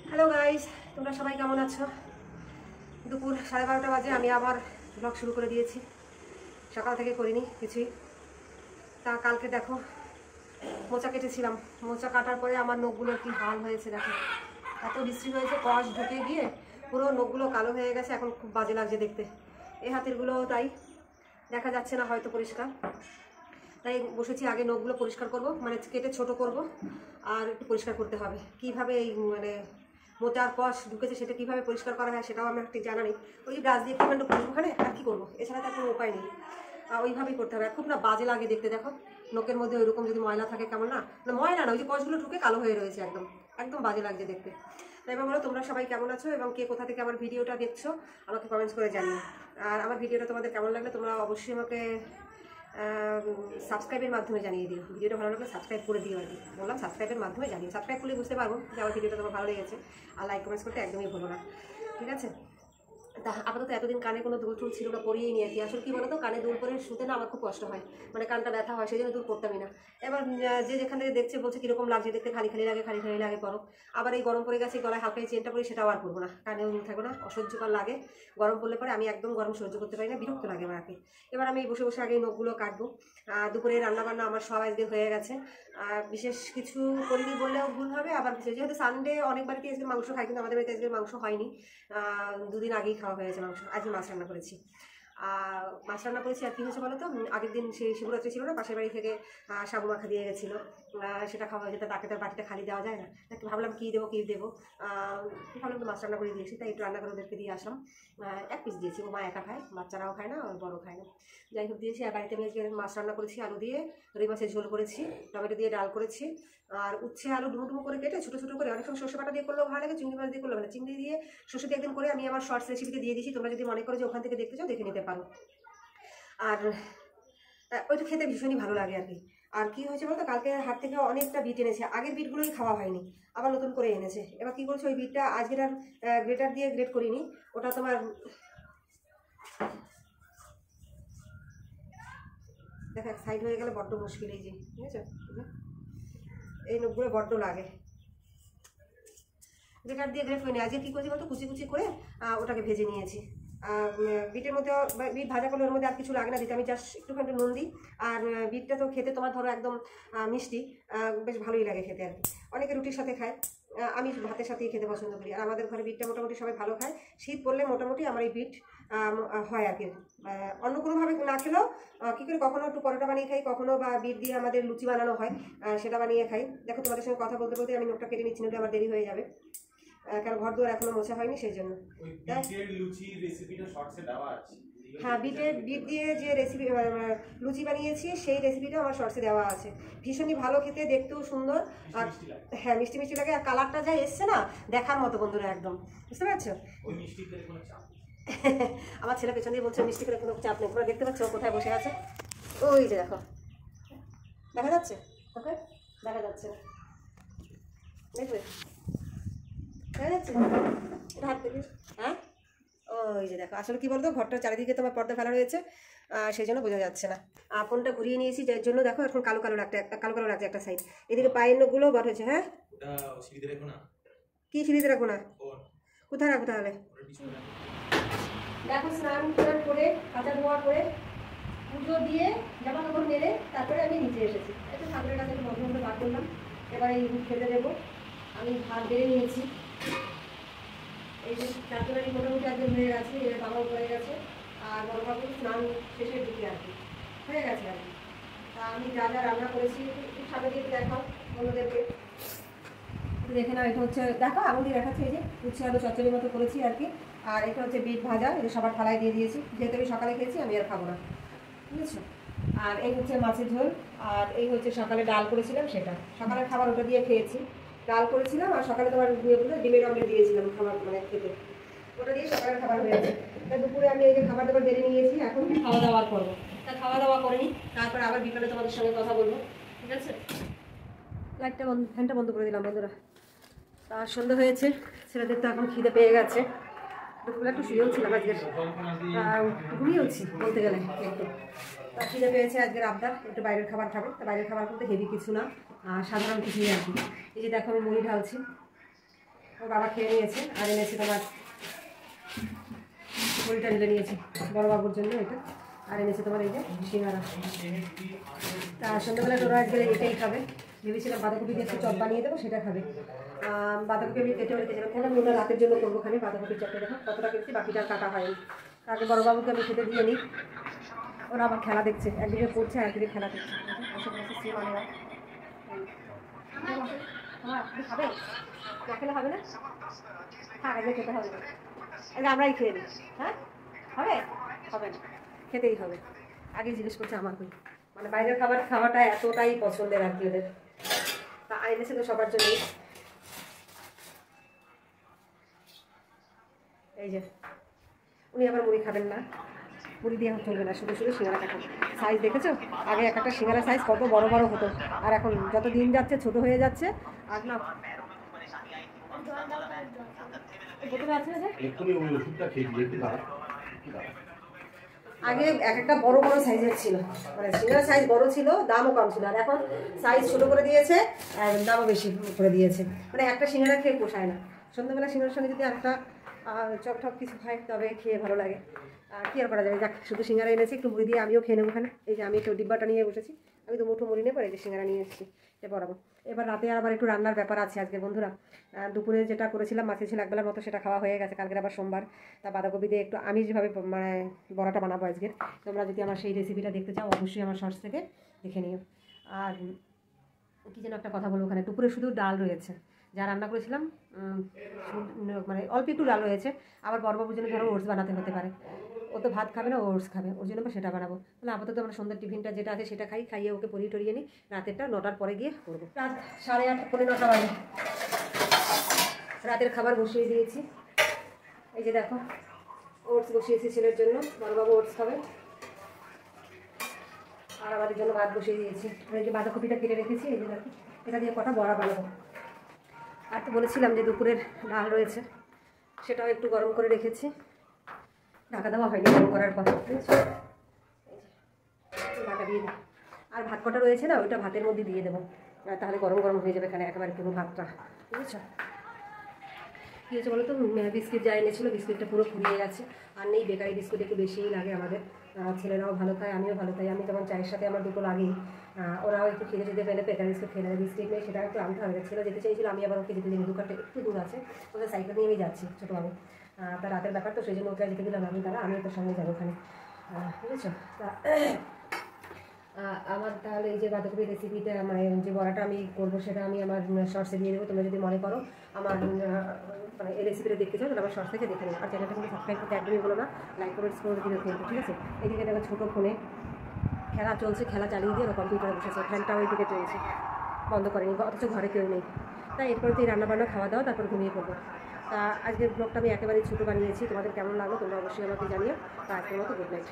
Hello guys, তোমরা সবাই কেমন আছো? দুপুর 12:30 বাজে আমি আবার ব্লগ শুরু করে দিয়েছি। সকাল থেকে করিনি কিছুই। তা কালকে দেখো মোচা কেটেছিলাম, মোচা কাটার পরে আমার নখগুলোর কি হাল হয়েছে দেখো। এত বিশ্রী হয়েছে, কষ ঢুকে গিয়ে পুরো নখগুলো কালো হয়ে গেছে। এখন খুব বাজে লাগছে দেখতে। এই হাতেরগুলোও তাই, দেখা যাচ্ছে না হয়তো পরিষ্কার। তাই বসেছি আগে নখগুলো পরিষ্কার করব, মানে কেটে ছোট করব আর একটু পরিষ্কার করতে হবে। কীভাবে এই মানে মোচার কষ ঢুকেছে সেটা কীভাবে পরিষ্কার করা হয় সেটাও আমার ঠিক জানা নেই। ওই ব্রাশ দিয়ে একটু ওখানে আর কী করবো, এছাড়া তার কোনো উপায় নেই। ওইভাবেই করতে হবে। খুব না বাজে লাগে দেখতে দেখো, নখের মধ্যে ওইরকম যদি ময়লা থাকে কেমন না, ময়লা না, ওই যে কষগুলো ঢুকে কালো হয়ে রয়েছে, একদম একদম বাজে লাগছে দেখতে। তাই এবার বলো তোমরা সবাই কেমন আছো এবং কে কোথা থেকে আমার ভিডিওটা দেখছো আমাকে কমেন্টস করে জানিও। আর আমার ভিডিওটা তোমাদের কেমন লাগলে তোমরা অবশ্যই আমাকে সাবস্ক্রাইবের মাধ্যমে জানিয়ে দিও। ভিডিওটা ভালো লাগলে সাবস্ক্রাইব করে দিও আর কি, বললাম সাবস্ক্রাইবের মাধ্যমে জানিও। সাবস্ক্রাইব করলে বুঝতে পারবো যে আমার ভিডিওটা তোমার ভালো লেগেছে। আর লাইক কমেন্টস করতে একদমই ভুলো না, ঠিক আছে? তা আপাতত এতদিন কানে কোনো দুল টুল ছিল না, পরিয়েই নিয়ে আর কি। আসলে কী বলো তো, কানে দুল পরে শুতে না আমার খুব কষ্ট হয়, মানে কানটা ব্যথা হয়, সেই জন্য দুল করতামই না। এবার যে যেখান থেকে দেখছে বলছে কীরকম লাগছে দেখতে, খালি খালি লাগে পরো। আবার এই গরম পড়ে গেছে, গলায় হালকা চেনটা পরি, সেটাও আর করবো না। কানেও দুল থাকবে না, অসহ্যকর লাগে। গরম পড়লে পরে আমি একদম গরম সহ্য করতে পারি না, বিরক্ত লাগে আমার আর কি। এবার আমি বসে বসে আগে নখগুলো কাটবো। দুপুরে রান্নাবান্না আমার সব আজকে হয়ে গেছে। বিশেষ কিছু করিনি বললেও ভুল হবে। আবার যেহেতু সানডে অনেক বাড়িতে আজকে মাংস খাই, কিন্তু আমাদের বাড়িতে আজকে মাংস হয়নি। দুদিন আগেই খাওয়া হয়েছে মাংস। আজকে মাছ রান্না করেছি। আর কী হয়েছে বলো তো, আগের দিন সেই শিবরাত্রি ছিল না, পাশের বাড়ি থেকে সাবু মাখা দিয়ে গেছিলো। সেটা খাওয়া হয়েছে, তাকে তার বাটিটা খালি দেওয়া যায় না। তাকে ভাবলাম কী দেবো ভাবলাম তো মাছ রান্না করে দিয়েছি, তাই একটু রান্না করে ওদেরকে দিয়ে আসলাম। 1 পিস দিয়েছি, ও মা একা খায়, বাচ্চারাও খায় না, বড় খায় না। যাই হোক দিয়েছি। আর বাড়িতে আমি আজকে মাছ রান্না করেছি, আলু দিয়ে রুই মাছের ঝোল করেছি, টমেটো দিয়ে ডাল করেছি। আর উচ্ছে আলু ডুমো করে কেটে ছোটো ছোটো করে, অনেক সময় সর্ষে বাটা দিয়ে করলেও ভালো লাগে, চিংড়ি মাছ দিয়ে করলেও ভালো। চিংড়ি দিয়ে সর্ষে দিয়ে একদিন করে আমি আমার শর্টস রেসিপিতে দিয়ে দিয়েছি, তোমরা যদি মনে করো যে ওখান থেকে দেখতে চাও দেখে নিতে পারো। আর ওইটা খেতে ভীষণই ভালো লাগে আর কি। আর কী হয়েছে বলতো, কালকে হাট থেকে অনেকটা বিট এনেছে, আগের বিটগুলোই খাওয়া হয়নি, আবার নতুন করে এনেছে। এবার কী করছে, ওই বিটটা আজকের আর গ্রেটার দিয়ে গ্রেট করিনি, ওটা তোমার দেখো এক সাইড হয়ে গেলে বড্ড মুশকিল। এই যে ঠিক আছে, এই নখগুলো বড্ড লাগে। গ্রেটার দিয়ে গ্রেট করিনি, আজকে কী করছি বলতো, কুচি কুচি করে ওটাকে ভেজে নিয়েছি। বিটের মধ্যে বিট ভাজা করলে ওর মধ্যে আর কিছু লাগে না দিতে, আমি জাস্ট একটুখানি নুন দিই। আর বিটটা তো খেতে তোমার ধরো একদম মিষ্টি, বেশ ভালোই লাগে খেতে আর কি। অনেকে রুটির সাথে খায়, আমি ভাতের সাথেই খেতে পছন্দ করি। আর আমাদের ঘরে বিটটা মোটামুটি সবাই ভালো খায়। শীত পড়লে মোটামুটি আমার এই বিট হয় আর কি। অন্য কোনোভাবে না খেলেও কী করে কখনো একটু পরোটা বানিয়ে খাই, কখনো বা বিট দিয়ে আমাদের লুচি বানানো হয়, সেটা বানিয়ে খাই। দেখো তোমাদের সঙ্গে কথা বলতে বলতে আমি নোটটা কেটে নিচ্ছি, নোটে আমার দেরি হয়ে যাবে, কারণ ঘর দুয়ার এখনো মোছা হয়নি সেই জন্য। হ্যাঁ, বিট দিয়ে যে রেসিপি লুচি বানিয়েছি সেই রেসিপিটা আমার শর্টসে দেওয়া আছে। ভীষণই ভালো খেতে, দেখতেও সুন্দর। আর হ্যাঁ, মিষ্টি মিষ্টি লাগে, আর কালারটা যা এসছে না দেখার মতো বন্ধুরা, একদম বুঝতে পারছো? আমার ছেলে পেছন দিয়ে বলছে মিষ্টি করে কোনো চাপ নেই। তোমরা দেখতে পাচ্ছ কোথায় বসে আছে, ওই যে দেখো, দেখা যাচ্ছে? ওকে, দেখা যাচ্ছে, দেখবে দেখা যাচ্ছে? হাত থেকে হ্যাঁ, ওই যে দেখো। আসলে কি বলতো, ঘরটার চারিদিকে তোমার পর্দা ফেলা রয়েছে, সেই জন্য বোঝা যাচ্ছে না। ফোনটা ঘুরিয়ে নিয়েছি, যার জন্য দেখো এখন কালো কালো লাগছে একটা সাইড। এদিকে পায়ের নখগুলো বার হয়েছে। হ্যাঁ, কি সিঁড়িতে রাখবো না, কোথায় রাখবো তাহলে? দেখো স্নান করে কাঁচা ধোয়া করে পুজো দিয়ে জামা কাপড় মেরে তারপরে আমি নিচে এসেছি। একটু ঠাকুরের কাছে একটু মধ্যে বার করলাম। এবার এই খেতে দেবো। আমি ভাত বেড়ে নিয়েছি। এই যে চারজনারই মোটামুটি একজন হয়ে গেছে, এর বাবাও হয়ে গেছে। আর বড় বাবু স্নান শেষের দিকে আর কি হয়ে গেছে আর কি। তা আমি যা যা রান্না করেছি একটু সামনে দিয়ে দেখাও অন্যদেরকে, দেখে নাও। এটা হচ্ছে দেখো আঙুল দিয়ে দেখাচ্ছি, এই যে উচ্ছে আলু চচ্চড়ির মতো করেছি আর কি। আর এটা হচ্ছে বিট ভাজা, এটা সবার থালায় দিয়ে দিয়েছি, যেহেতু আমি সকালে খেয়েছি আমি আর খাবো না, বুঝেছো? আর এই হচ্ছে মাছের ঝোল। আর এই হচ্ছে সকালে ডাল করেছিলাম, সেটা সকালের খাবার ওটা দিয়ে খেয়েছি। ডাল করেছিলাম আর সকালে তোমার ডিমের অমলেট দিয়েছিলাম খাবার, মানে খেতে, ওটা দিয়ে সকালের খাবার হয়েছে। তা দুপুরে আমি এই যে খাবার দাবার বেড়ে নিয়েছি, এখন খাওয়া দাওয়া করবো। তা খাওয়া দাওয়া করে নিই, তারপর আবার বিকালে তোমাদের সঙ্গে কথা বলবো, ঠিক আছে? লাইটটা বন্ধ, ফ্যানটা বন্ধ করে দিলাম বন্ধুরা। আর সন্ধ্যা হয়েছে, ছেলেদের তো এখন খিদে পেয়ে গেছে। দুপুরে একটু শুয়েও ছিলাম আজকে, ঘুমিয়েওছি বলতে গেলে একটু। তা খিদে পেয়েছে, আজকের আবদার একটু বাইরের খাবার খাবে। তা বাইরের খাবার বলতে হেভি কিছু না, সাধারণ কিছুই আর কি। এই যে দেখো আমি মুড়ি ঢালছি, ওর বাবা খেয়ে নিয়েছে। আর এনেছে তোমার মুড়িটা ঢেলে নিয়েছি বড়োবাবুর জন্য এটা। আর এনেছে তোমার এই যে সিঙ্গারা। তা সন্ধ্যাবেলা ওরা আজকে এটাই খাবে। ভেবেছিলাম বাঁধাকপি দিয়ে একটু চপ বানিয়ে দেবো, সেটা খাবে। বাঁধাকপি আমি কেটে রেখেছিলাম, কেন ওরা রাতের জন্য করবো খালি বাঁধাকপির চপটা। দেখো কতটা কেটেছি, বাকিটা কাটা হয়নি। তাকে বড়োবাবুকে আমি খেতে দিয়ে নিই, ওরা আবার খেলা দেখছে, একদিকে পড়ছে আর একদিকে খেলা দেখছে। খাবে না, খেলে হবে না, থাক আগে খেতে হবে না, আগে আমরাই খেয়ে নিই। হ্যাঁ হবে, হবে না, খেতেই হবে। আগে জিজ্ঞেস করছে আমার কই, মানে বাইরের খাওয়াটা এতটাই পছন্দের আর কি ওদের। তা এনেছে তো সবার জন্যই। এই যে উনি আবার মুড়ি খাবেন না, মুড়ি দিয়ে চলবে না, শুধু শুধু সিঙ্গারা খাবেন। সাইজ দেখেছো, আগে একটা সিঙ্গারা সাইজ কত বড় বড় হতো, আর এখন যত দিন যাচ্ছে ছোট হয়ে যাচ্ছে। আর না আগে এক একটা বড় বড় সাইজের ছিল, মানে সিঙ্গারা সাইজ বড় ছিল, দামও কম ছিল। আর এখন সাইজ ছোট করে দিয়েছে আর দামও বেশি করে দিয়েছে, মানে একটা সিঙ্গারা খেয়ে পোষায় না। সন্ধ্যাবেলা সিঙ্গারার সঙ্গে যদি একটা চপ টপ কিছু খাই তবে খেয়ে ভালো লাগে। কী আর করা যাবে, যাক শুধু সিঙ্গারা এনেছি, একটু মুড়ি দিয়ে আমিও খেয়ে নেবো ওখানে। এই যে আমি একটু ডিব্বাটা নিয়ে বসেছি, আমি তো মুঠো মুড়ি নেবো, এই যে সিঙ্গারা নিয়ে এসেছি, এটা বরাবর। এবার রাতে আবার একটু রান্নার ব্যাপার আছে আজকে বন্ধুরা। দুপুরে যেটা করেছিলাম মাছের ছিল একবেলার মতো, সেটা খাওয়া হয়ে গেছে। কালকের আবার সোমবার, তা বাঁধাকপি দিয়ে একটু আমি যেভাবে মানে বড়াটা বানাবো আজকের, তোমরা যদি আমার সেই রেসিপিটা দেখতে চাও অবশ্যই আমার শর্টস থেকে দেখে নিও। আর কী যেন একটা কথা বলবো, ওখানে দুপুরে শুধু ডাল রয়েছে, যা রান্না করেছিলাম মানে অল্প একটু ডাল রয়েছে। আবার বড়বাবুর জন্য ধরো ওটস বানাতে হতে পারে, ও তো ভাত খাবে না, ওটস খাবে, ওর জন্য সেটা বানাবো। তাহলে আপাতত আমরা সন্ধ্যার টিফিনটা যেটা আছে সেটা খাইয়ে ওকে পরিয়ে টরিয়ে নিই, রাতেরটা 9টার পরে গিয়ে করবো। রাত 8:30 পৌনে 9টা বাজে, রাতের খাবার বসিয়ে দিয়েছি। এই যে দেখো ওটস বসিয়েছি ছেলের জন্য, বড়বাবু ওটস খাবে। আর আমাদের জন্য ভাত বসিয়ে দিয়েছি। এই যে বাঁধাকপিটা কেটে রেখেছি, এই যে দেখো এটা দিয়ে কটা বড়া বানাবো। আর তো বলেছিলাম যে দুপুরের ডাল রয়েছে, সেটাও একটু গরম করে রেখেছি, ঢাকা দেওয়া হয়নি গরম করার পর, বুঝেছো? ঢাকা দিয়ে দিই। আর ভাত কটা রয়েছে না, ওইটা ভাতের মধ্যে দিয়ে দেবো, তাহলে গরম গরম হয়ে যাবে এখানে একেবারে পুরো ভাতটা, বুঝেছো? কী হয়েছে বলো তো, বিস্কিট যা এনেছিলো বিস্কিটটা পুরো ফুরিয়ে গেছে, আর নেই। বেকারি বিস্কুট একটু বেশিই লাগে আমাদের, ছেলেরাও ভালো খায়, আমিও ভালো খাই। আমি যেমন চায়ের সাথে আমার দুটো লাগেই, ওরাও একটু খিদে খিদে পেলে বেকারি বিস্কুট খেয়ে নেবে। বিস্কিট নেই, সেটা একটু আনতে হবে। ছেলে যেতে চাইছিল, আমি আবার ওকে যেতে দিই, দোকানটা একটু দূর আছে, ওদের সাইকেল নিয়ে আমি যাচ্ছি ছোটোবাবু। তার রাতের ব্যাপার তো, সেই জন্য ওকে যেতে দিলাম আমি, আমি তোর সঙ্গে যাবো ওখানে, বুঝেছো? তা আমার তাহলে এই যে বাঁধাকপি রেসিপিটা, মানে যে বড়াটা আমি করবো সেটা আমি আমার শর্টসে দিয়ে দেবো। তোমরা যদি মনে করো আমার মানে এই রেসিপিটা দেখতে চাও তাহলে আমার শর্টস থেকে দেখে নেবো। আর চ্যানেলটা কিন্তু সাবস্ক্রাইব করতে একদমই বলো না, লাইক করে করে দিলে কিন্তু, ঠিক আছে? এদিকে দেখো ছোটো ফোনে খেলা চলছে, খেলা চালিয়ে দিয়ে কম্পিউটারে বসেছে, ফ্যানটা ওইদিকে চলছে, বন্ধ করেনি, অথচ ঘরে কেউ নেই। তাই এরপরে তো এই রান্নাবান্না খাওয়া দাওয়া, তারপরে ঘুমিয়ে পড়বো। তা আজকের ব্লগটা আমি একেবারেই ছোটো বানিয়েছি, তোমাদের কেমন লাগলো তোমরা অবশ্যই আমাকে জানিও। তা আজকের মতো গুড নাইট।